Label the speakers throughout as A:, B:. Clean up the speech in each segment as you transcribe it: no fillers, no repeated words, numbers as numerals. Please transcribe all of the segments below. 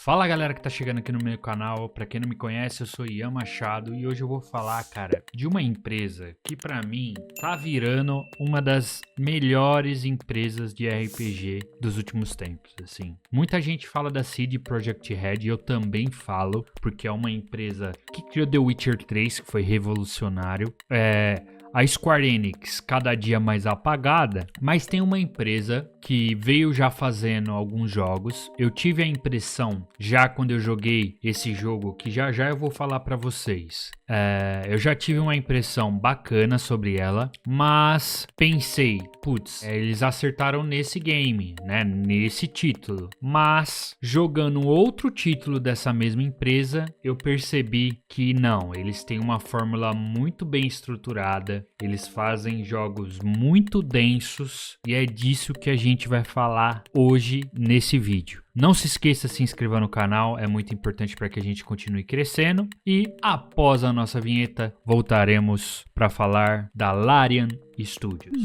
A: Fala galera que tá chegando aqui no meu canal, pra quem não me conhece eu sou Ian Machado e hoje eu vou falar, cara, de uma empresa que pra mim tá virando uma das melhores empresas de RPG dos últimos tempos, assim. Muita gente fala da CD Projekt Red e eu também falo, porque é uma empresa que criou The Witcher 3, que foi revolucionário, a Square Enix cada dia mais apagada, mas tem uma empresa que veio já fazendo alguns jogos. Eu tive a impressão, já quando eu joguei esse jogo, que já eu vou falar pra vocês. Eu já tive uma impressão bacana sobre ela, mas pensei, putz, eles acertaram nesse game, né, nesse título. Mas jogando outro título dessa mesma empresa, eu percebi que não, eles têm uma fórmula muito bem estruturada, eles fazem jogos muito densos e é disso que a gente vai falar hoje nesse vídeo. Não se esqueça de se inscrever no canal, é muito importante para que a gente continue crescendo. E após a nossa vinheta, voltaremos para falar da Larian Studios.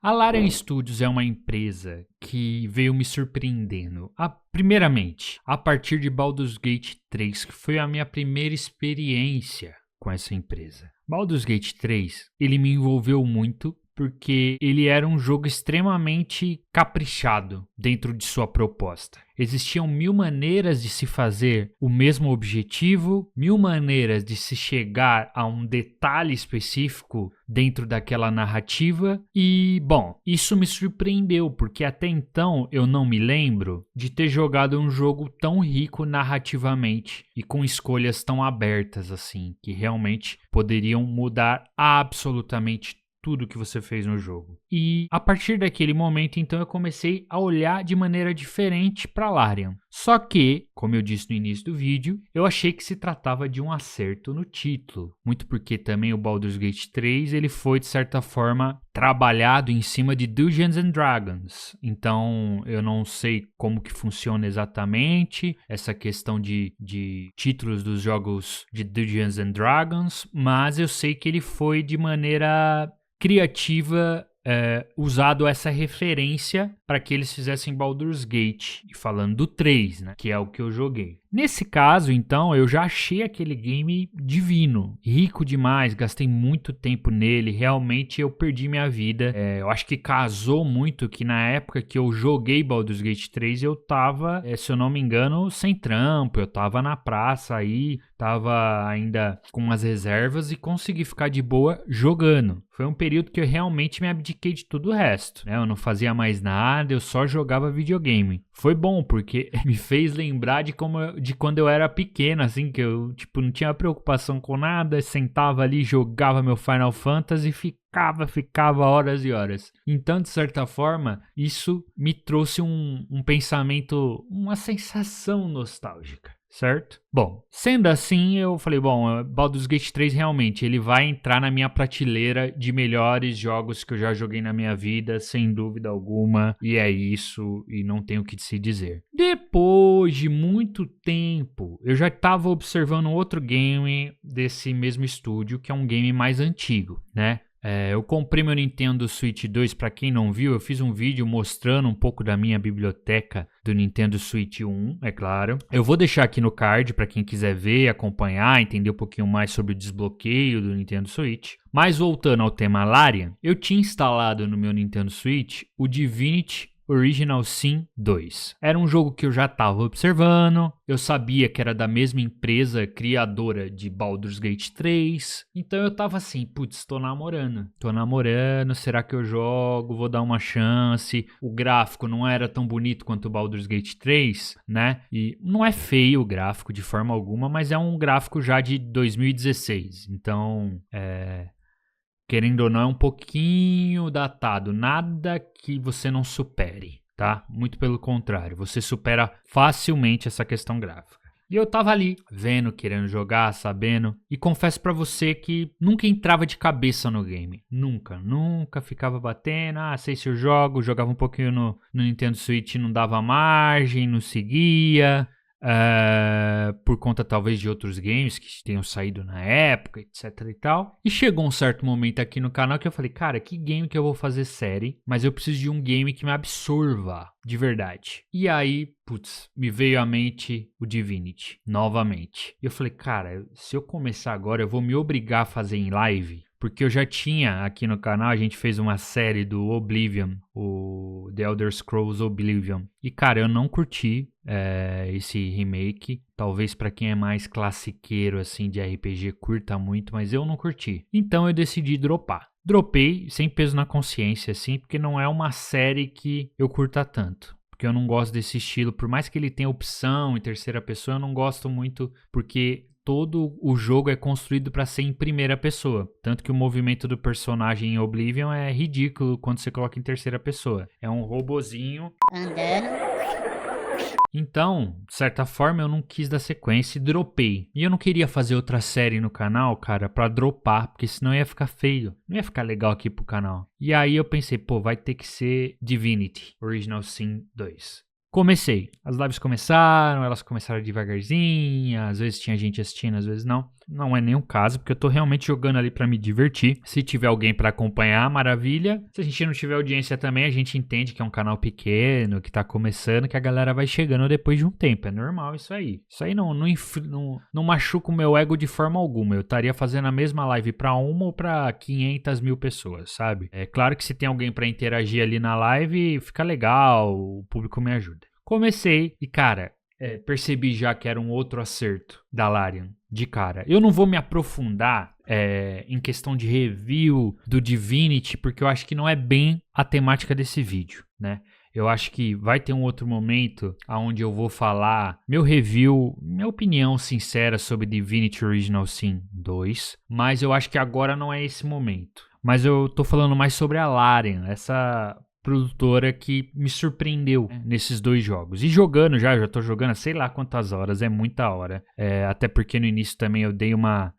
A: A Larian Studios é uma empresa que veio me surpreendendo. Primeiramente, a partir de Baldur's Gate 3, que foi a minha primeira experiência com essa empresa. Baldur's Gate 3, ele me envolveu muito porque ele era um jogo extremamente caprichado dentro de sua proposta. Existiam 1000 maneiras de se fazer o mesmo objetivo, 1000 maneiras de se chegar a um detalhe específico dentro daquela narrativa e, bom, isso me surpreendeu porque até então eu não me lembro de ter jogado um jogo tão rico narrativamente e com escolhas tão abertas assim, que realmente poderiam mudar absolutamente tudo que você fez no jogo. E a partir daquele momento, então, eu comecei a olhar de maneira diferente para Larian. Só que, como eu disse no início do vídeo, eu achei que se tratava de um acerto no título. Muito porque também o Baldur's Gate 3, ele foi, de certa forma, trabalhado em cima de Dungeons and Dragons. Então, eu não sei como que funciona exatamente essa questão de títulos dos jogos de Dungeons and Dragons, mas eu sei que ele foi de maneira criativa, usado essa referência para que eles fizessem Baldur's Gate, e falando do 3, né, que é o que eu joguei. Nesse caso, então, eu já achei aquele game divino, rico demais, gastei muito tempo nele, realmente eu perdi minha vida. Eu acho que casou muito que na época que eu joguei Baldur's Gate 3, eu tava, se eu não me engano, sem trampo, eu tava na praça aí, tava ainda com umas reservas e consegui ficar de boa jogando. Foi um período que eu realmente me abdiquei de tudo o resto, né? Eu não fazia mais nada, eu só jogava videogame. Foi bom, porque me fez lembrar de quando eu era pequeno, assim, que eu, não tinha preocupação com nada, sentava ali, jogava meu Final Fantasy e ficava horas e horas. Então, de certa forma, isso me trouxe um pensamento, uma sensação nostálgica. Certo? Bom, sendo assim, eu falei, Baldur's Gate 3 realmente, ele vai entrar na minha prateleira de melhores jogos que eu já joguei na minha vida, sem dúvida alguma, e é isso, e não tenho o que se dizer. Depois de muito tempo, eu já estava observando outro game desse mesmo estúdio, que é um game mais antigo, né? Eu comprei meu Nintendo Switch 2, para quem não viu, eu fiz um vídeo mostrando um pouco da minha biblioteca do Nintendo Switch 1, é claro. Eu vou deixar aqui no card para quem quiser ver, acompanhar, entender um pouquinho mais sobre o desbloqueio do Nintendo Switch. Mas voltando ao tema Larian, eu tinha instalado no meu Nintendo Switch o Divinity Original Sin 2. Era um jogo que eu já estava observando, eu sabia que era da mesma empresa criadora de Baldur's Gate 3, então eu tava assim, putz, tô namorando, será que eu jogo, vou dar uma chance. O gráfico não era tão bonito quanto o Baldur's Gate 3, né, e não é feio o gráfico de forma alguma, mas é um gráfico já de 2016, então querendo ou não, é um pouquinho datado. Nada que você não supere, tá? Muito pelo contrário, você supera facilmente essa questão gráfica. E eu tava ali, vendo, querendo jogar, sabendo. E confesso pra você que nunca entrava de cabeça no game. Nunca ficava batendo. Sei se eu jogo. Jogava um pouquinho no Nintendo Switch, não dava margem, não seguia. por conta talvez de outros games que tenham saído na época, etc e tal. E chegou um certo momento aqui no canal que eu falei, cara, que game que eu vou fazer série, mas eu preciso de um game que me absorva de verdade. E aí, putz, me veio à mente o Divinity, novamente. E eu falei, cara, se eu começar agora, eu vou me obrigar a fazer em live, porque eu já tinha aqui no canal, a gente fez uma série do Oblivion, o The Elder Scrolls Oblivion. E cara, eu não curti esse remake. Talvez pra quem é mais classiqueiro assim de RPG curta muito, mas eu não curti. Então eu decidi dropar. Dropei sem peso na consciência, assim, porque não é uma série que eu curta tanto. Porque eu não gosto desse estilo, por mais que ele tenha opção em terceira pessoa, eu não gosto muito, porque todo o jogo é construído para ser em primeira pessoa. Tanto que o movimento do personagem em Oblivion é ridículo quando você coloca em terceira pessoa. É um robozinho andando. Então, de certa forma, eu não quis dar sequência e dropei. E eu não queria fazer outra série no canal, cara, pra dropar, porque senão ia ficar feio. Não ia ficar legal aqui pro canal. E aí eu pensei, pô, vai ter que ser Divinity Original Sin 2. Comecei. As lives começaram, elas começaram devagarzinho, às vezes tinha gente assistindo, às vezes não. Não é nenhum caso, porque eu tô realmente jogando ali pra me divertir. Se tiver alguém pra acompanhar, maravilha. Se a gente não tiver audiência também, a gente entende que é um canal pequeno, que tá começando, que a galera vai chegando depois de um tempo. É normal isso aí. Isso aí não machuca o meu ego de forma alguma. Eu estaria fazendo a mesma live pra uma ou pra 500 mil pessoas, sabe? É claro que se tem alguém pra interagir ali na live, fica legal, o público me ajuda. Comecei e, cara, percebi já que era um outro acerto da Larian, de cara. Eu não vou me aprofundar em questão de review do Divinity, porque eu acho que não é bem a temática desse vídeo, né? Eu acho que vai ter um outro momento onde eu vou falar meu review, minha opinião sincera sobre Divinity Original Sin 2, mas eu acho que agora não é esse momento. Mas eu tô falando mais sobre a Larian, essa produtora que me surpreendeu nesses dois jogos. E jogando já tô jogando há sei lá quantas horas, é muita hora. Até porque no início também eu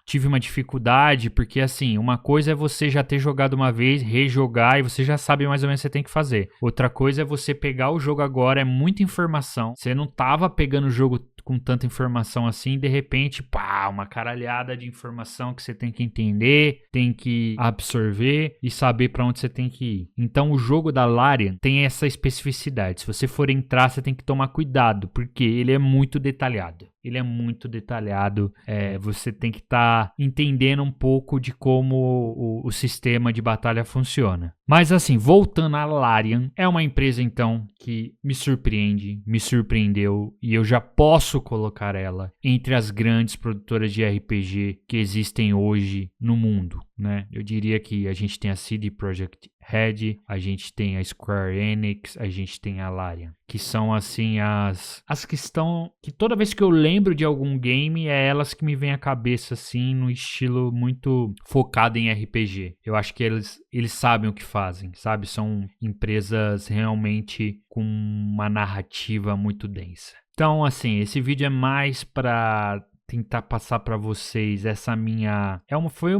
A: tive uma dificuldade, porque assim, uma coisa é você já ter jogado uma vez, rejogar e você já sabe mais ou menos o que você tem que fazer. Outra coisa é você pegar o jogo agora, é muita informação. Você não tava pegando o jogo com tanta informação assim, de repente, pá, uma caralhada de informação que você tem que entender, tem que absorver e saber pra onde você tem que ir. Então o jogo da Larian tem essa especificidade. Se você for entrar, você tem que tomar cuidado, porque ele é muito detalhado. Ele é muito detalhado, você tem que estar entendendo um pouco de como o sistema de batalha funciona. Mas assim, voltando à Larian, é uma empresa então que me surpreendeu e eu já posso colocar ela entre as grandes produtoras de RPG que existem hoje no mundo, né? Eu diria que a gente tem a CD Projekt Red, a gente tem a Square Enix, a gente tem a Larian, que são assim as que estão, que toda vez que eu lembro de algum game é elas que me vêm à cabeça assim, no estilo muito focado em RPG. Eu acho que eles sabem o que fazem, sabe? São empresas realmente com uma narrativa muito densa. Então, assim, esse vídeo é mais para tentar passar para vocês essa minha... Foi um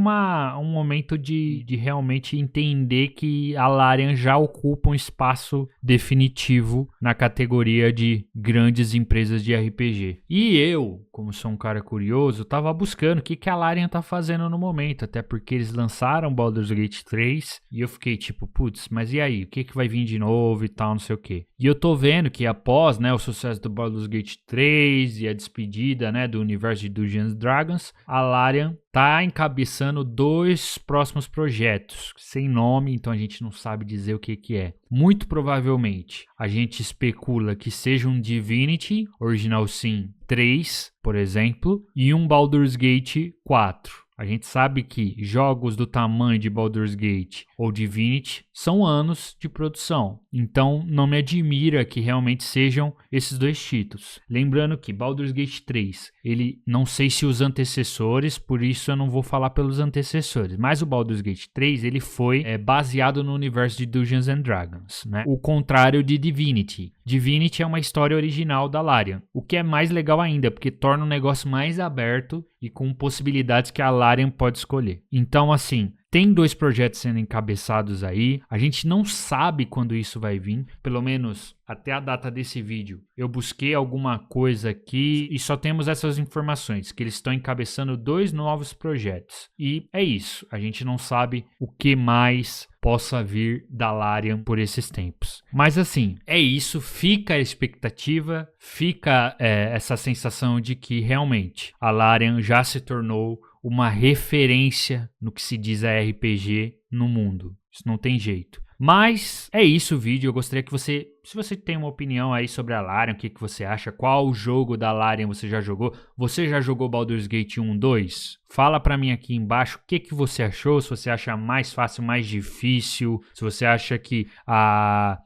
A: momento de realmente entender que a Larian já ocupa um espaço definitivo na categoria de grandes empresas de RPG. E eu, como sou um cara curioso, tava buscando o que a Larian tá fazendo no momento, até porque eles lançaram Baldur's Gate 3 e eu fiquei tipo, putz, mas e aí? O que vai vir de novo e tal, não sei o quê. E eu tô vendo que após, né, o sucesso do Baldur's Gate 3 e a despedida, né, do universo de Dungeons & Dragons, a Larian tá encabeçando 2 próximos projetos, sem nome, então a gente não sabe dizer o que é. Muito provavelmente, a gente especula que seja um Divinity Original Sin 3, por exemplo, e um Baldur's Gate 4. A gente sabe que jogos do tamanho de Baldur's Gate ou Divinity são anos de produção. Então não me admira que realmente sejam esses 2 títulos. Lembrando que Baldur's Gate 3, ele não sei se os antecessores, por isso eu não vou falar pelos antecessores, mas o Baldur's Gate 3 ele foi baseado no universo de Dungeons & Dragons, né? O contrário de Divinity. Divinity é uma história original da Larian, o que é mais legal ainda, porque torna o negócio mais aberto e com possibilidades que a Larian pode escolher. Então, assim, Tem 2 projetos sendo encabeçados aí. A gente não sabe quando isso vai vir, pelo menos até a data desse vídeo. Eu busquei alguma coisa aqui e só temos essas informações, que eles estão encabeçando 2 novos projetos. E é isso, a gente não sabe o que mais possa vir da Larian por esses tempos. Mas assim, é isso, fica a expectativa, fica essa sensação de que realmente a Larian já se tornou uma referência no que se diz a RPG no mundo. Isso não tem jeito. Mas é isso o vídeo, eu gostaria que você, se você tem uma opinião aí sobre a Larian, o que você acha, qual jogo da Larian você já jogou, você já jogou Baldur's Gate 1, 2? Fala pra mim aqui embaixo o que você achou, se você acha mais fácil, mais difícil, se você acha que a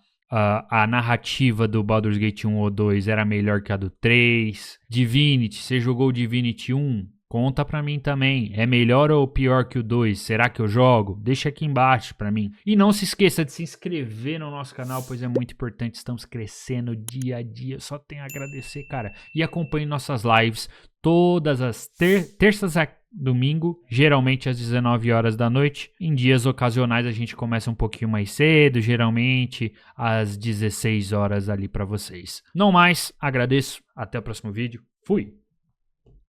A: narrativa do Baldur's Gate 1 ou 2 era melhor que a do 3. Divinity, você jogou o Divinity 1? Conta pra mim também, é melhor ou pior que o 2? Será que eu jogo? Deixa aqui embaixo pra mim. E não se esqueça de se inscrever no nosso canal, pois é muito importante, estamos crescendo dia a dia, só tenho a agradecer, cara. E acompanhe nossas lives todas as terças a domingo, geralmente às 19 horas da noite. Em dias ocasionais a gente começa um pouquinho mais cedo, geralmente às 16 horas ali pra vocês. Não mais, agradeço, até o próximo vídeo, fui!